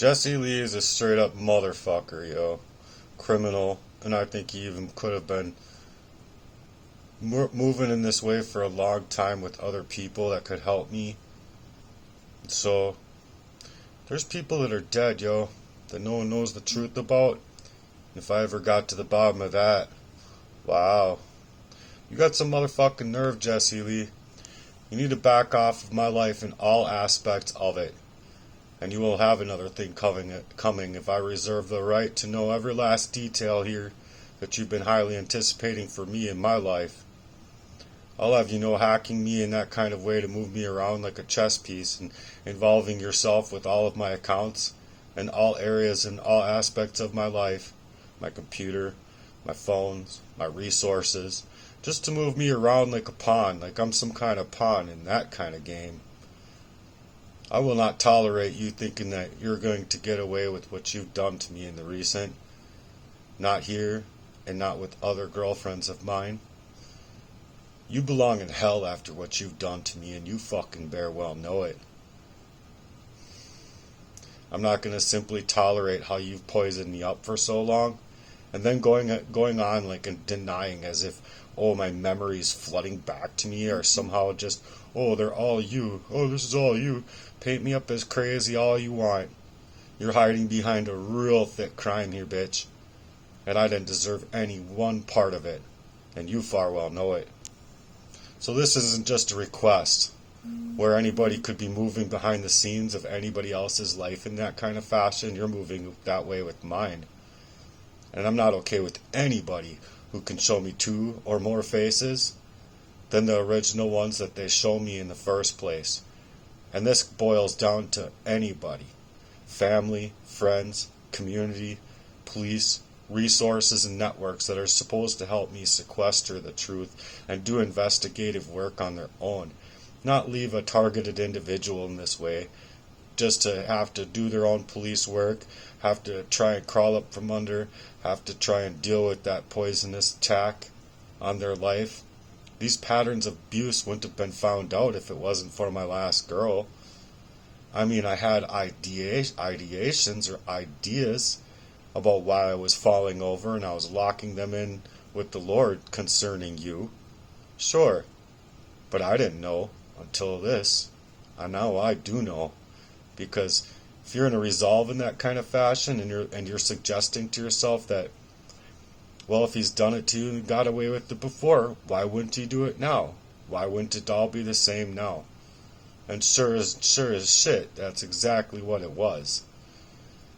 Jesse Lee is a straight up motherfucker, yo. Criminal. And I think he even could have been moving in this way for a long time with other people that could help me. So, there's people that are dead, yo, that no one knows the truth about. If I ever got to the bottom of that, wow. You got some motherfucking nerve, Jesse Lee. You need to back off of my life in all aspects of it. And you will have another thing coming if I reserve the right to know every last detail here that you've been highly anticipating for me in my life. I'll have you know hacking me in that kind of way to move me around like a chess piece and involving yourself with all of my accounts and all areas and all aspects of my life, my computer, my phones, my resources, just to move me around like a pawn, like I'm some kind of pawn in that kind of game. I will not tolerate you thinking that you're going to get away with what you've done to me in the recent. Not here, and not with other girlfriends of mine. You belong in hell after what you've done to me, and you fucking bear well know it. I'm not going to simply tolerate how you've poisoned me up for so long, and then going on like and denying as if, oh, my memories flooding back to me are somehow just, oh, they're all you. Oh, this is all you. Paint me up as crazy all you want. You're hiding behind a real thick crime here, bitch. And I didn't deserve any one part of it. And you far well know it. So this isn't just a request where anybody could be moving behind the scenes of anybody else's life in that kind of fashion. You're moving that way with mine. And I'm not okay with anybody who can show me two or more faces than the original ones that they show me in the first place. And this boils down to anybody. Family, friends, community, police, resources and networks that are supposed to help me sequester the truth and do investigative work on their own. Not leave a targeted individual in this way just to have to do their own police work, have to try and crawl up from under, have to try and deal with that poisonous attack on their life. These patterns of abuse wouldn't have been found out if it wasn't for my last girl. I mean, I had ideations or ideas about why I was falling over and I was locking them in with the Lord concerning you. Sure, but I didn't know until this. And now I do know. Because if you're in a resolve in that kind of fashion and you're suggesting to yourself that, well, if he's done it to you and got away with it before, why wouldn't he do it now? Why wouldn't it all be the same now? And sure as shit, that's exactly what it was.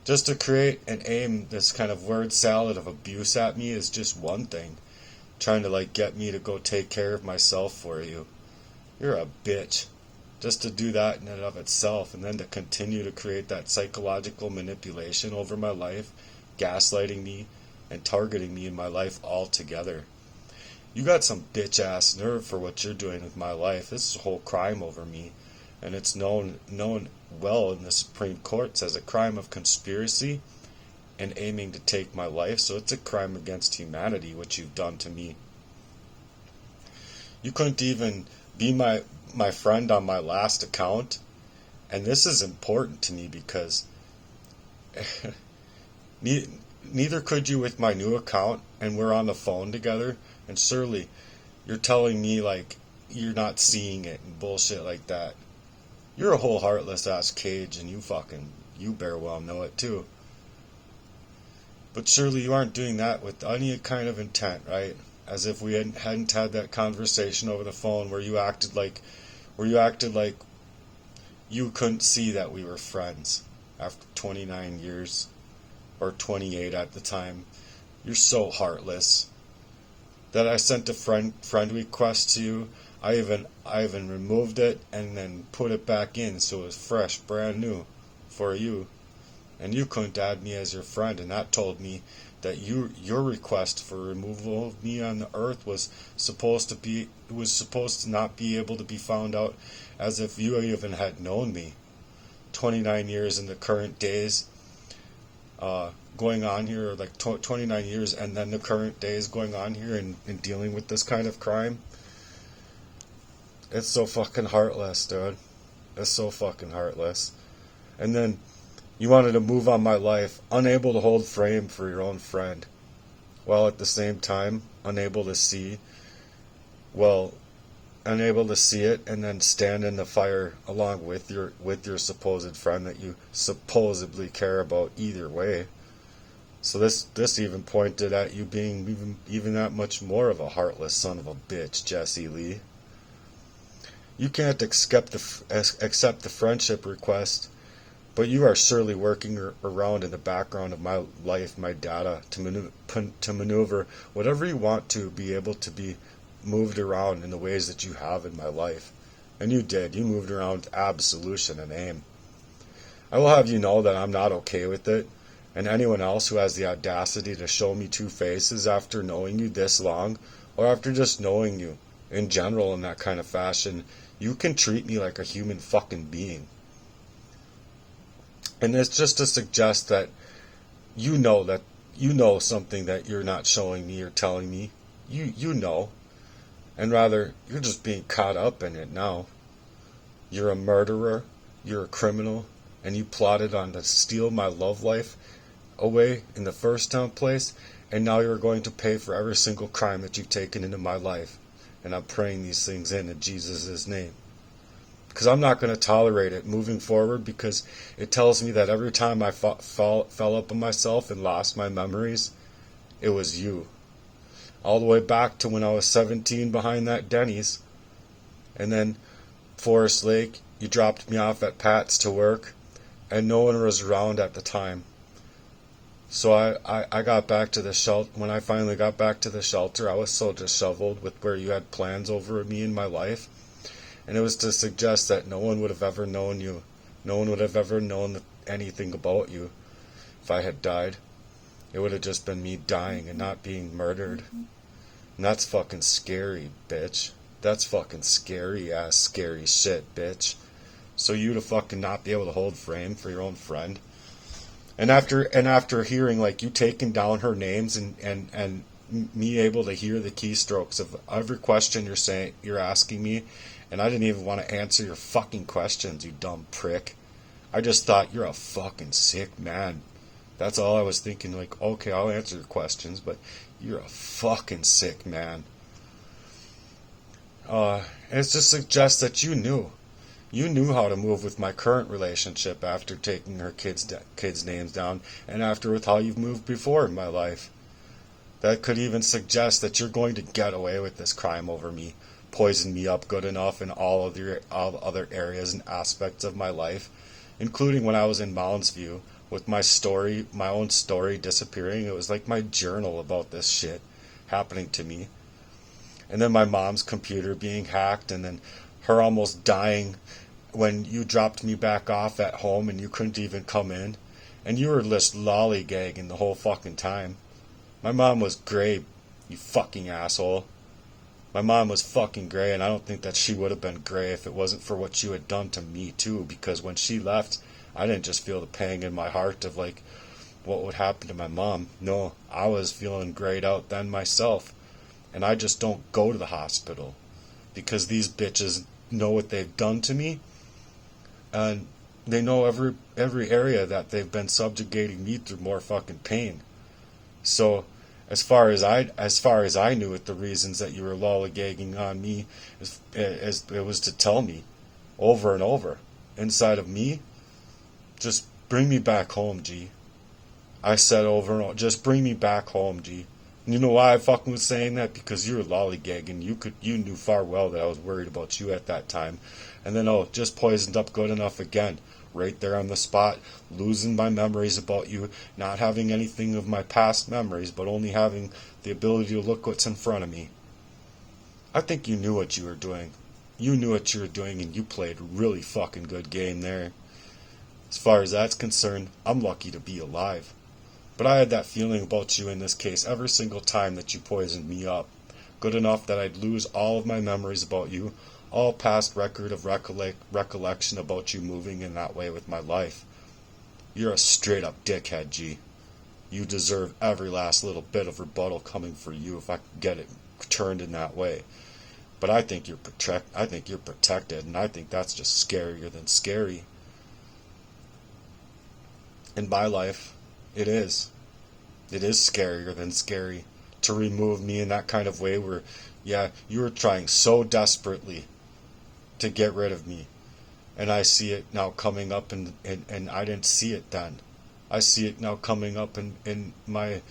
Just to create and aim this kind of word salad of abuse at me is just one thing. Trying to like get me to go take care of myself for you. You're a bitch. Just to do that in and of itself, and then to continue to create that psychological manipulation over my life, gaslighting me, and targeting me in my life altogether. You got some bitch-ass nerve for what you're doing with my life. This is a whole crime over me, and it's known well in the Supreme Courts as a crime of conspiracy and aiming to take my life, so it's a crime against humanity, what you've done to me. You couldn't even be my friend on my last account, and this is important to me because neither could you with my new account, and we're on the phone together, and surely you're telling me like you're not seeing it and bullshit like that. You're a whole heartless ass cage, and you bear well know it too. But surely you aren't doing that with any kind of intent, right? As if we hadn't had that conversation over the phone where you acted like you couldn't see that we were friends after 29 years, or 28 at the time. You're so heartless that I sent a friend request to you. I even removed it and then put it back in so it was fresh, brand new for you. And you couldn't add me as your friend, and that told me that your request for removal of me on the earth was supposed to not be able to be found out, as if you even had known me. 29 years in the current days going on here, like 29 years, and then the current days going on here and dealing with this kind of crime. It's so fucking heartless, dude. It's so fucking heartless. And then You wanted to move on my life, unable to hold frame for your own friend, while at the same time well, unable to see it and then stand in the fire along with your supposed friend that you supposedly care about either way. So this even pointed at you being even that much more of a heartless son of a bitch, Jesse Lee. You can't accept the friendship request, but you are surely working around in the background of my life, my data, to maneuver whatever you want to be able to be moved around in the ways that you have in my life. And you did. You moved around with absolution and aim. I will have you know that I'm not okay with it, and anyone else who has the audacity to show me two faces after knowing you this long, or after just knowing you in general in that kind of fashion, you can treat me like a human fucking being. And it's just to suggest that you know something that you're not showing me or telling me. You know. And rather, you're just being caught up in it now. You're a murderer, you're a criminal, and you plotted on to steal my love life away in the first place, and now you're going to pay for every single crime that you've taken into my life. And I'm praying these things in Jesus' name. Because I'm not going to tolerate it moving forward, because it tells me that every time I fell up on myself and lost my memories, it was you. All the way back to when I was 17 behind that Denny's. And then Forest Lake, you dropped me off at Pat's to work, and no one was around at the time. So I got back to the shelter. When I finally got back to the shelter, I was so disheveled with where you had plans over me in my life. And it was to suggest that no one would have ever known you. No one would have ever known anything about you if I had died. It would have just been me dying and not being murdered. And that's fucking scary, bitch. That's fucking scary ass scary shit, bitch. So you to fucking not be able to hold frame for your own friend. And after hearing like you taking down her names and me able to hear the keystrokes of every question you're asking me, and I didn't even want to answer your fucking questions, you dumb prick. I just thought you're a fucking sick man. That's all I was thinking, like, okay, I'll answer your questions, but you're a fucking sick man. It just suggests that you knew how to move with my current relationship after taking her kids' names down, and after with how you've moved before in my life. That could even suggest that you're going to get away with this crime over me, poison me up good enough in all other areas and aspects of my life, including when I was in Mounds View with my own story disappearing. It was like my journal about this shit happening to me. And then my mom's computer being hacked, and then her almost dying when you dropped me back off at home and you couldn't even come in. And you were just lollygagging the whole fucking time. My mom was great, you fucking asshole. My mom was fucking great, and I don't think that she would have been great if it wasn't for what you had done to me too, because when she left, I didn't just feel the pang in my heart of like what would happen to my mom. No, I was feeling grayed out then myself. And I just don't go to the hospital because these bitches know what they've done to me, and they know every area that they've been subjugating me through more fucking pain. So as far as I knew it, the reasons that you were lollygagging on me as it was to tell me over and over inside of me, just bring me back home, G. I said over and over, just bring me back home, G. And you know why I fucking was saying that? Because you were lollygagging. You knew far well that I was worried about you at that time. And then, just poisoned up good enough again. Right there on the spot, losing my memories about you, not having anything of my past memories, but only having the ability to look what's in front of me. I think you knew what you were doing. You knew what you were doing, and you played a really fucking good game there. As far as that's concerned, I'm lucky to be alive. But I had that feeling about you in this case every single time that you poisoned me up. Good enough that I'd lose all of my memories about you, all past record of recollection about you moving in that way with my life. You're a straight up dickhead, G. You deserve every last little bit of rebuttal coming for you if I could get it turned in that way. But I think you're protected, and I think that's just scarier than scary. In my life, it is. It is scarier than scary to remove me in that kind of way where, yeah, you were trying so desperately to get rid of me. And I see it now coming up, and I didn't see it then. I see it now coming up in my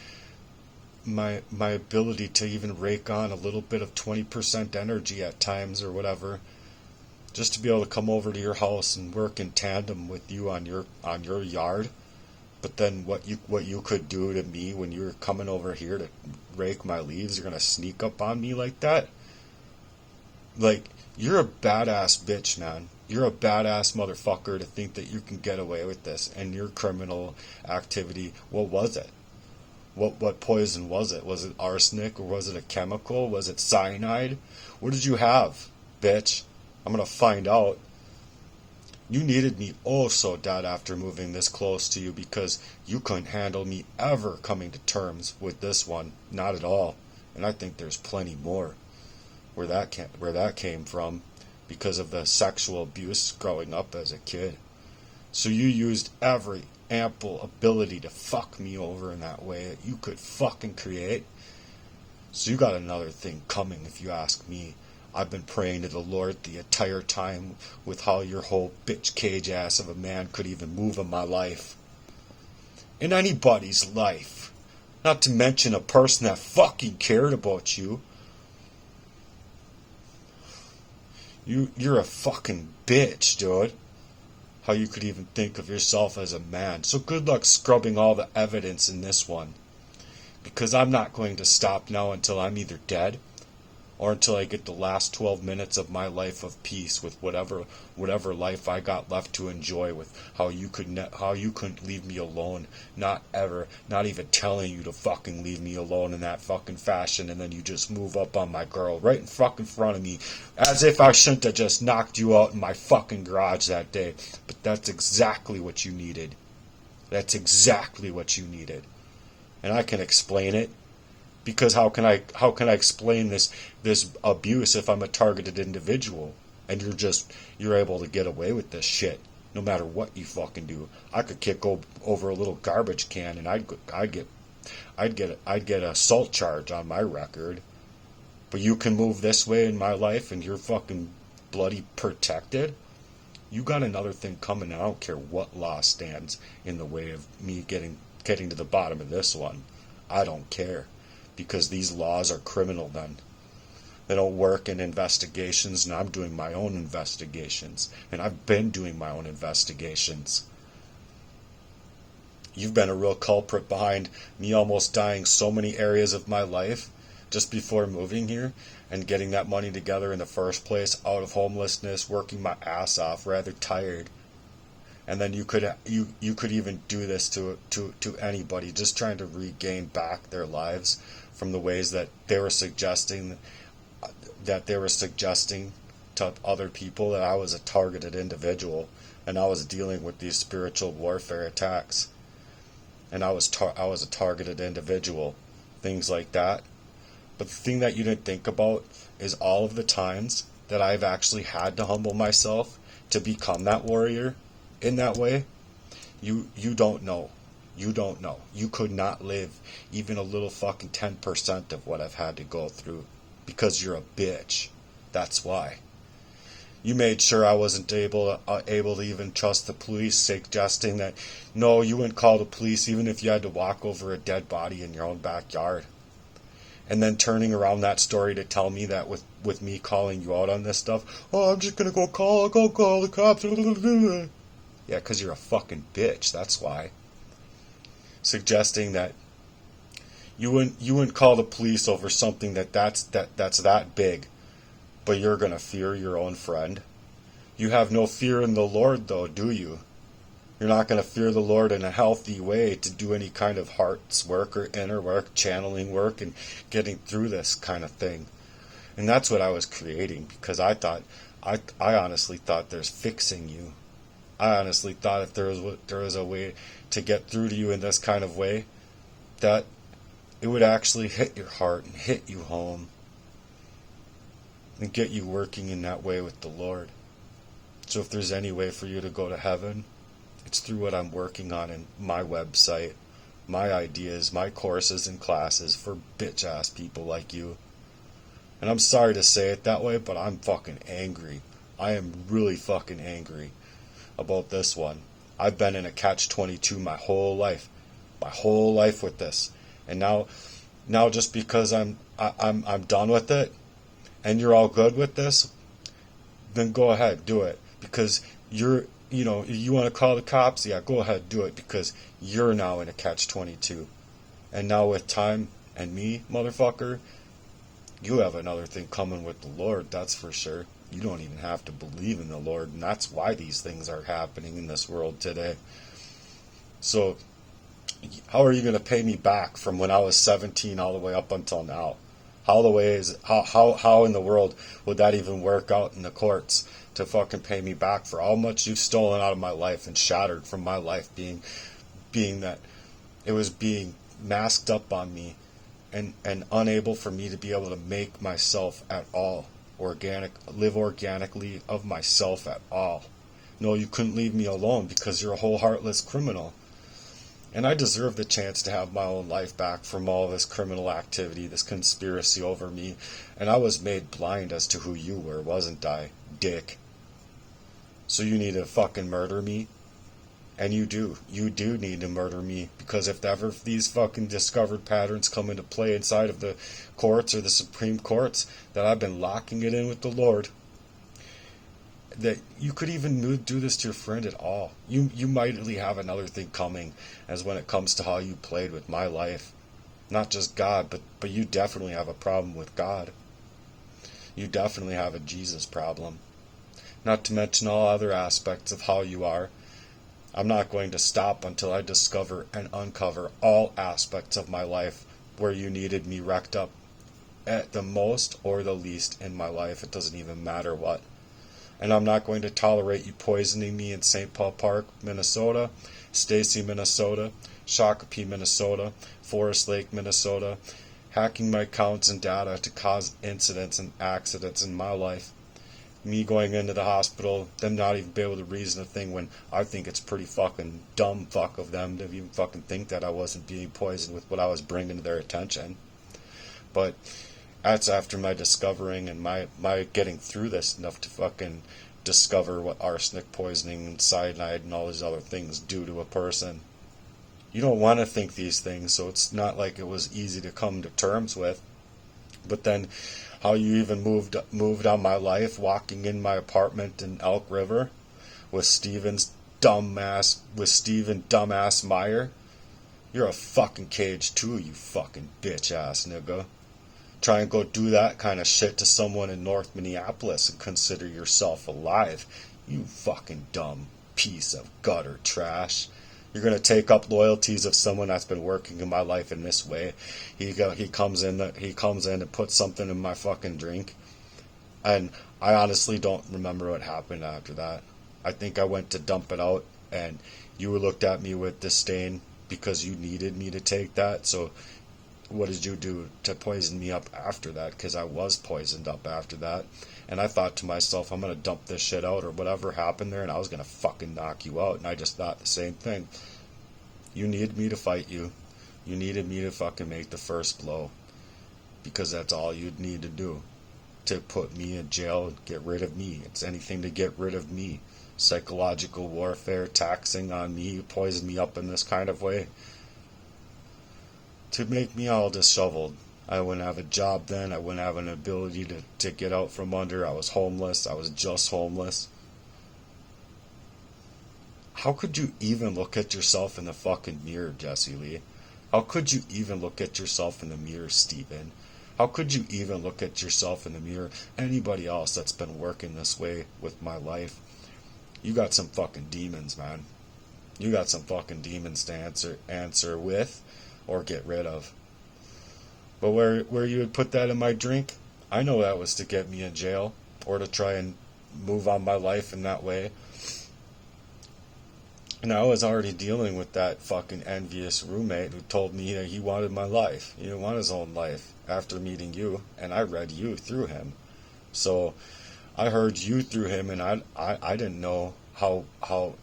ability to even rake on a little bit of 20% energy at times or whatever, just to be able to come over to your house and work in tandem with you on your yard. But then what you could do to me when you're coming over here to rake my leaves, you're gonna sneak up on me like that? Like, you're a badass bitch, man. You're a badass motherfucker to think that you can get away with this and your criminal activity. What was it? What poison was it? Was it arsenic, or was it a chemical? Was it cyanide? What did you have, bitch? I'm gonna find out. You needed me oh so dead after moving this close to you, because you couldn't handle me ever coming to terms with this one. Not at all. And I think there's plenty more where that came from, because of the sexual abuse growing up as a kid. So you used every ample ability to fuck me over in that way that you could fucking create. So you got another thing coming, if you ask me. I've been praying to the Lord the entire time with how your whole bitch cage ass of a man could even move in my life. In anybody's life. Not to mention a person that fucking cared about you. You're a fucking bitch, dude. How you could even think of yourself as a man. So good luck scrubbing all the evidence in this one. Because I'm not going to stop now until I'm either dead, or until I get the last 12 minutes of my life of peace with whatever life I got left to enjoy, with how you couldn't leave me alone, not even telling you to fucking leave me alone in that fucking fashion, and then you just move up on my girl right in fucking front of me, as if I shouldn't have just knocked you out in my fucking garage that day. But that's exactly what you needed. That's exactly what you needed. And I can explain it. Because how can I explain this abuse if I'm a targeted individual, and you're able to get away with this shit no matter what you fucking do? I could kick over a little garbage can and I'd get a assault charge on my record. But you can move this way in my life and you're fucking bloody protected? You got another thing coming, and I don't care what law stands in the way of me getting to the bottom of this one. I don't care. Because these laws are criminal then. They don't work in investigations, and I'm doing my own investigations. And I've been doing my own investigations. You've been a real culprit behind me almost dying so many areas of my life just before moving here and getting that money together in the first place, out of homelessness, working my ass off, rather tired. And then you could even do this to anybody, just trying to regain back their lives from the ways that they were suggesting to other people that I was a targeted individual, and I was dealing with these spiritual warfare attacks, and I was a targeted individual, things like that. But the thing that you didn't think about is all of the times that I've actually had to humble myself to become that warrior in that way. You don't know. You don't know. You could not live even a little fucking 10% of what I've had to go through, because you're a bitch. That's why. You made sure I wasn't able to even trust the police, suggesting that no, you wouldn't call the police even if you had to walk over a dead body in your own backyard. And then turning around that story to tell me that with me calling you out on this stuff, oh, I'm just gonna go call the cops. Yeah, because you're a fucking bitch. That's why. Suggesting that you wouldn't call the police over something that's that big, but you're gonna fear your own friend. You have no fear in the Lord, though, do you? You're not gonna fear the Lord in a healthy way to do any kind of heart's work or inner work, channeling work, and getting through this kind of thing. And that's what I was creating, because I honestly thought there's fixing you. I honestly thought if there was a way to get through to you in this kind of way, that it would actually hit your heart and hit you home and get you working in that way with the Lord. So if there's any way for you to go to heaven, It's through what I'm working on in my website, my ideas, my courses and classes for bitch ass people like you. And I'm sorry to say it that way, but I'm fucking angry. I am really fucking angry about this one. I've been in a catch-22 my whole life with this. And now just because I'm done with it and you're all good with this, then go ahead, do it. Because you want to call the cops? Yeah, go ahead, do it, because you're now in a catch-22. And now with time and me, motherfucker, you have another thing coming with the Lord, that's for sure. You don't even have to believe in the Lord, and that's why these things are happening in this world today. So, how are you going to pay me back from when I was 17 all the way up until now? How in the world would that even work out in the courts to fucking pay me back for how much you've stolen out of my life and shattered from my life, being that it was being masked up on me and unable for me to be able to make myself at all live organically of myself at all. No, you couldn't leave me alone because you're a whole heartless criminal. And I deserve the chance to have my own life back from all this criminal activity, this conspiracy over me. And I was made blind as to who you were, wasn't I, dick? So you need to fucking murder me? And you do need to murder me, because if ever these fucking discovered patterns come into play inside of the courts or the Supreme Courts, that I've been locking it in with the Lord, that you could even do this to your friend at all. You mightly have another thing coming, as when it comes to how you played with my life. Not just God, but you definitely have a problem with God. You definitely have a Jesus problem. Not to mention all other aspects of how you are. I'm not going to stop until I discover and uncover all aspects of my life where you needed me wrecked up at the most or the least in my life. It doesn't even matter what. And I'm not going to tolerate you poisoning me in St. Paul Park, Minnesota, Stacy, Minnesota, Shakopee, Minnesota, Forest Lake, Minnesota, hacking my accounts and data to cause incidents and accidents in my life. Me going into the hospital, them not even be able to reason a thing, when I think it's pretty fucking dumb fuck of them to even fucking think that I wasn't being poisoned with what I was bringing to their attention. But that's after my discovering and my getting through this enough to fucking discover what arsenic poisoning and cyanide and all these other things do to a person. You don't want to think these things, so it's not like it was easy to come to terms with. But then how you even moved on my life, walking in my apartment in Elk River with Steven dumbass Meyer. You're a fucking cage too, you fucking bitch ass nigga. Try and go do that kind of shit to someone in North Minneapolis and consider yourself alive. You fucking dumb piece of gutter trash. You're going to take up loyalties of someone that's been working in my life in this way. He comes in and puts something in my fucking drink. And I honestly don't remember what happened after that. I think I went to dump it out, and you looked at me with disdain because you needed me to take that. So what did you do to poison me up after that? Because I was poisoned up after that. And I thought to myself, I'm going to dump this shit out, or whatever happened there, and I was going to fucking knock you out. And I just thought the same thing. You needed me to fight you. You needed me to fucking make the first blow. Because that's all you'd need to do. To put me in jail and get rid of me. It's anything to get rid of me. Psychological warfare, taxing on me, poison me up in this kind of way. To make me all disheveled. I wouldn't have a job then. I wouldn't have an ability to get out from under. I was homeless. I was just homeless. How could you even look at yourself in the fucking mirror, Jesse Lee? How could you even look at yourself in the mirror, Steven? How could you even look at yourself in the mirror? Anybody else that's been working this way with my life? You got some fucking demons, man. You got some fucking demons to answer with or get rid of. But where you would put that in my drink, I know that was to get me in jail or to try and move on my life in that way. And I was already dealing with that fucking envious roommate who told me that he wanted my life. He didn't want his own life after meeting you, and I read you through him. So I heard you through him, and I didn't know how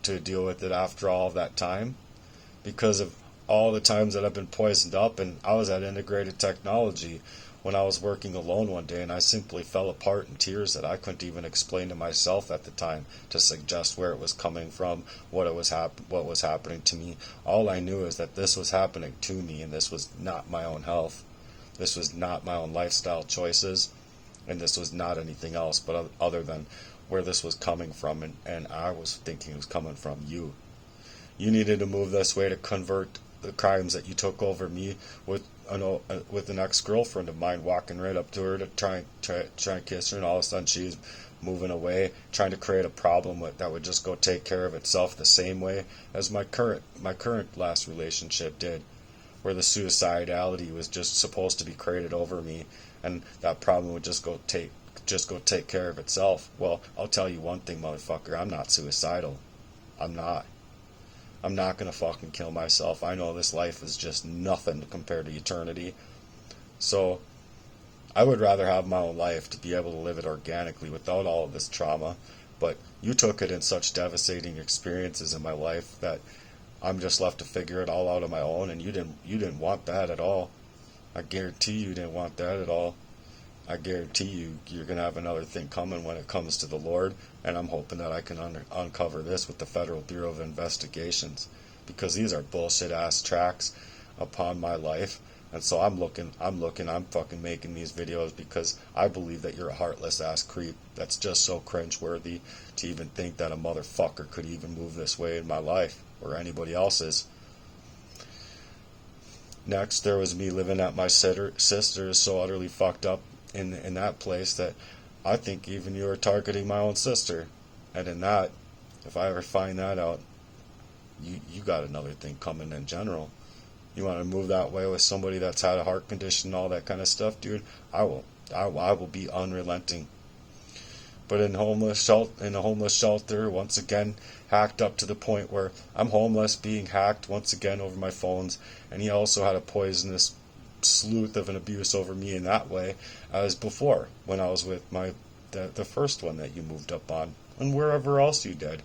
to deal with it after all of that time, because of all the times that I've been poisoned up. And I was at Integrated Technology when I was working alone one day, and I simply fell apart in tears that I couldn't even explain to myself at the time to suggest where it was coming from, what was happening to me. All I knew is that this was happening to me, and this was not my own health. This was not my own lifestyle choices, and this was not anything else but other than where this was coming from, and I was thinking it was coming from you. You needed to move this way to convert the crimes that you took over me with an ex-girlfriend of mine, walking right up to her to try and kiss her, and all of a sudden she's moving away, trying to create a problem that would just go take care of itself the same way as my current last relationship did, where the suicidality was just supposed to be created over me, and that problem would just go take care of itself. Well, I'll tell you one thing, motherfucker, I'm not suicidal. I'm not gonna fucking kill myself. I know this life is just nothing compared to eternity. So I would rather have my own life to be able to live it organically without all of this trauma. But you took it in such devastating experiences in my life that I'm just left to figure it all out on my own, and you didn't want that at all. I guarantee you didn't want that at all. I guarantee you're going to have another thing coming when it comes to the Lord, and I'm hoping that I can uncover this with the Federal Bureau of Investigations, because these are bullshit ass tracks upon my life. And so I'm fucking making these videos because I believe that you're a heartless ass creep that's just so cringeworthy to even think that a motherfucker could even move this way in my life or anybody else's. Next, there was me living at my sister's, so utterly fucked up in that place that I think even you were targeting my own sister. And in that, if I ever find that out, you got another thing coming in general. You want to move that way with somebody that's had a heart condition and all that kind of stuff, dude, I will be unrelenting. But in a homeless shelter, once again, hacked up to the point where I'm homeless, being hacked once again over my phones, and he also had a poisonous sleuth of an abuse over me in that way as before when I was with the first one that you moved up on, and wherever else you did.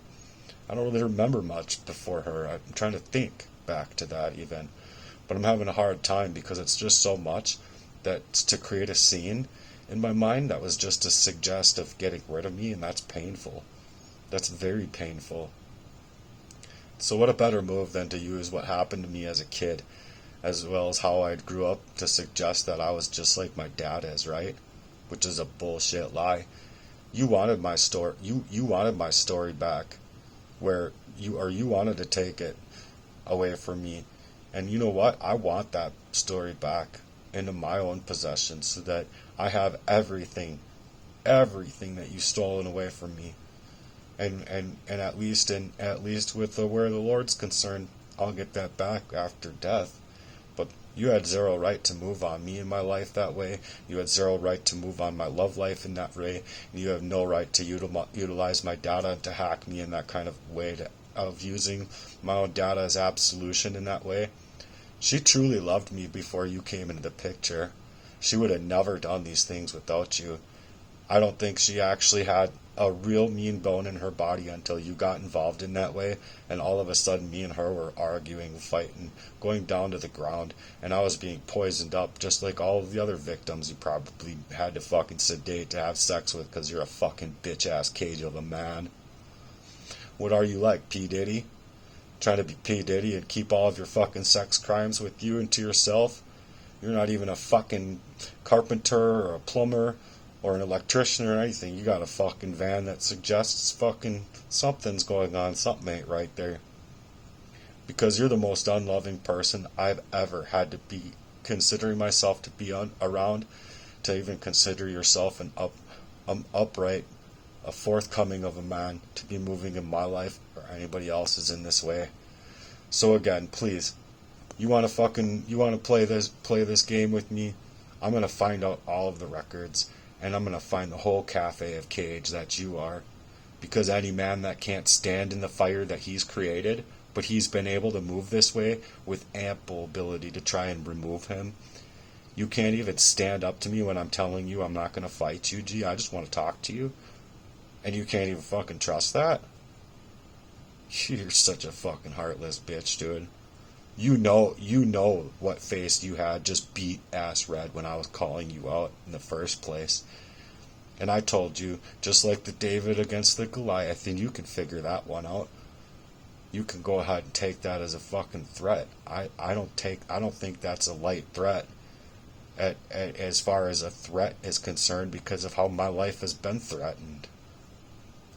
I don't really remember much before her. I'm trying to think back to that even, but I'm having a hard time because it's just so much that to create a scene in my mind that was just to suggest of getting rid of me, and that's painful. That's very painful. So what a better move than to use what happened to me as a kid, as well as how I grew up, to suggest that I was just like my dad is, right? Which is a bullshit lie. You wanted my story. You wanted my story back, where you wanted to take it away from me, and you know what? I want that story back into my own possession so that I have everything that you've stolen away from me, and at least with where the Lord's concerned, I'll get that back after death. But you had zero right to move on me in my life that way. You had zero right to move on my love life in that way. And you have no right to utilize my data to hack me in that kind of way, of using my own data as absolution in that way. She truly loved me before you came into the picture. She would have never done these things without you. I don't think she actually had a real mean bone in her body until you got involved in that way, and all of a sudden me and her were arguing, fighting, going down to the ground, and I was being poisoned up just like all of the other victims you probably had to fucking sedate to have sex with because you're a fucking bitch-ass cage of a man. What are you like, P. Diddy? Trying to be P. Diddy and keep all of your fucking sex crimes with you and to yourself? You're not even a fucking carpenter or a plumber or an electrician or anything. You got a fucking van that suggests fucking something's going on. Something ain't right there. Because you're the most unloving person I've ever had to be considering myself to be around, to even consider yourself an upright, a forthcoming of a man to be moving in my life or anybody else's in this way. So again, please, you want to play this game with me? I'm going to find out all of the records, and I'm going to find the whole cafe of cage that you are. Because any man that can't stand in the fire that he's created, but he's been able to move this way with ample ability to try and remove him. You can't even stand up to me when I'm telling you I'm not going to fight you, G. I just want to talk to you. And you can't even fucking trust that? You're such a fucking heartless bitch, dude. You know what face you had just beat ass red when I was calling you out in the first place. And I told you, just like the David against the Goliath, and you can figure that one out. You can go ahead and take that as a fucking threat. I don't think that's a light threat as far as a threat is concerned, because of how my life has been threatened.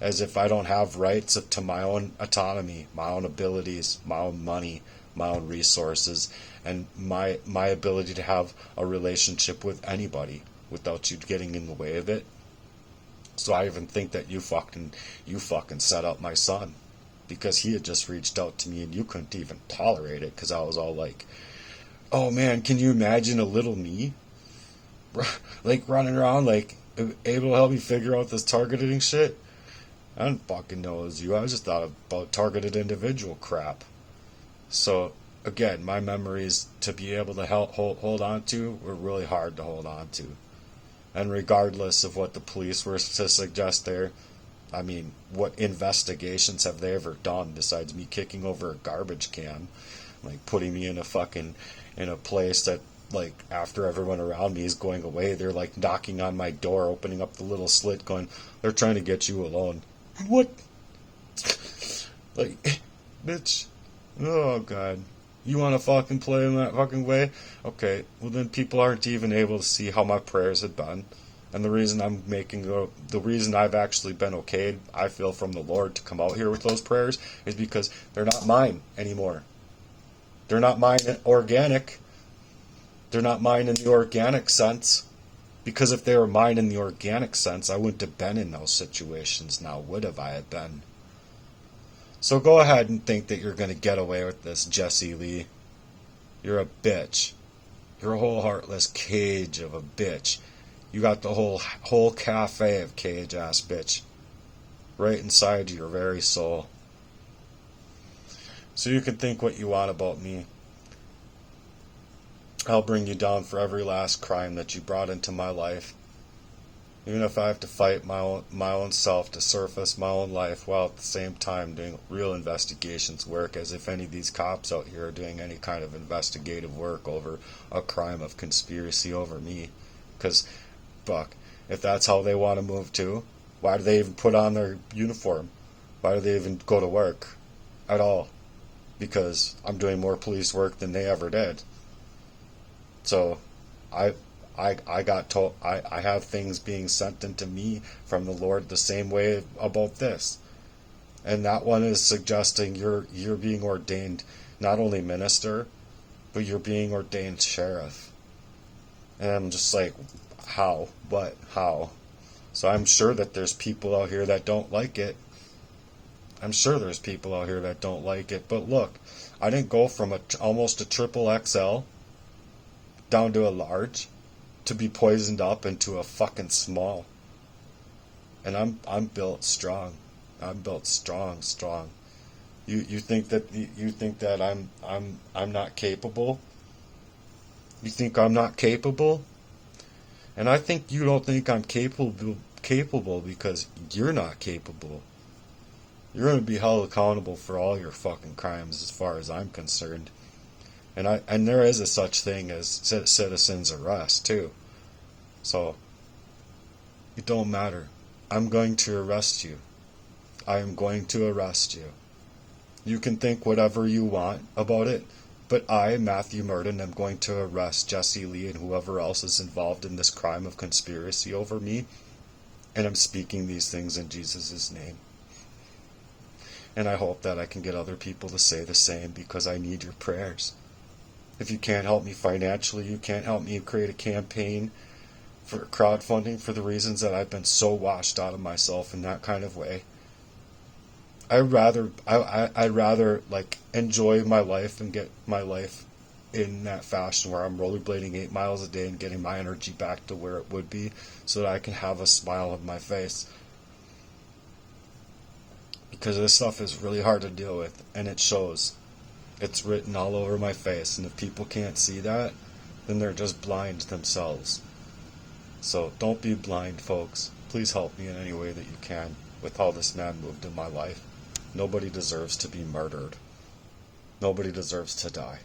As if I don't have rights to my own autonomy, my own abilities, my own money, my own resources, and my ability to have a relationship with anybody without you getting in the way of it. So I even think that you fucking set up my son, because he had just reached out to me and you couldn't even tolerate it, because I was all like, oh man, can you imagine a little me like running around like able to help me figure out this targeting shit? I didn't fucking know it was you. I just thought about targeted individual crap. So again, my memories to be able to hold on to were really hard to hold on to. And regardless of what the police were to suggest there, I mean, what investigations have they ever done besides me kicking over a garbage can? Like putting me in a place that, like, after everyone around me is going away, they're like knocking on my door, opening up the little slit, going, they're trying to get you alone. What? Like, bitch. Oh god. You want to fucking play in that fucking way? Okay, well then people aren't even able to see how my prayers had been. And the reason the reason I've actually been okayed, I feel, from the Lord to come out here with those prayers is because they're not mine anymore. They're not mine organic. They're not mine in the organic sense. Because if they were mine in the organic sense, I wouldn't have been in those situations now, would have I have been? So go ahead and think that you're going to get away with this, Jesse Lee. You're a bitch. You're a whole heartless cage of a bitch. You got the whole cafe of cage ass bitch right inside your very soul. So you can think what you want about me. I'll bring you down for every last crime that you brought into my life. Even if I have to fight my own self to surface my own life, while at the same time doing real investigations work, as if any of these cops out here are doing any kind of investigative work over a crime of conspiracy over me. Because, fuck, if that's how they want to move too, why do they even put on their uniform? Why do they even go to work at all? Because I'm doing more police work than they ever did. So, I got told I have things being sent into me from the Lord the same way about this. And that one is suggesting you're being ordained not only minister, but you're being ordained sheriff. And I'm just like, how? What? How? So I'm sure that there's people out here that don't like it. I'm sure there's people out here that don't like it. But look, I didn't go from almost a triple XL down to a large to be poisoned up into a fucking small. And I'm built strong. I'm built strong. You think that I'm not capable? You think I'm not capable? And I think you don't think I'm capable because you're not capable. You're going to be held accountable for all your fucking crimes as far as I'm concerned. And there is a such thing as citizen's arrest too. So it don't matter. I'm going to arrest you. I am going to arrest you. You can think whatever you want about it, but I, Matthew Murden, am going to arrest Jesse Lee and whoever else is involved in this crime of conspiracy over me. And I'm speaking these things in Jesus' name. And I hope that I can get other people to say the same, because I need your prayers. If you can't help me financially, you can't help me create a campaign for crowdfunding for the reasons that I've been so washed out of myself in that kind of way. I'd rather like enjoy my life and get my life in that fashion where I'm rollerblading 8 miles a day and getting my energy back to where it would be, so that I can have a smile on my face. Because this stuff is really hard to deal with, and it shows. It's written all over my face, and if people can't see that, then they're just blind themselves. So don't be blind, folks. Please help me in any way that you can with how this man moved in my life. Nobody deserves to be murdered. Nobody deserves to die.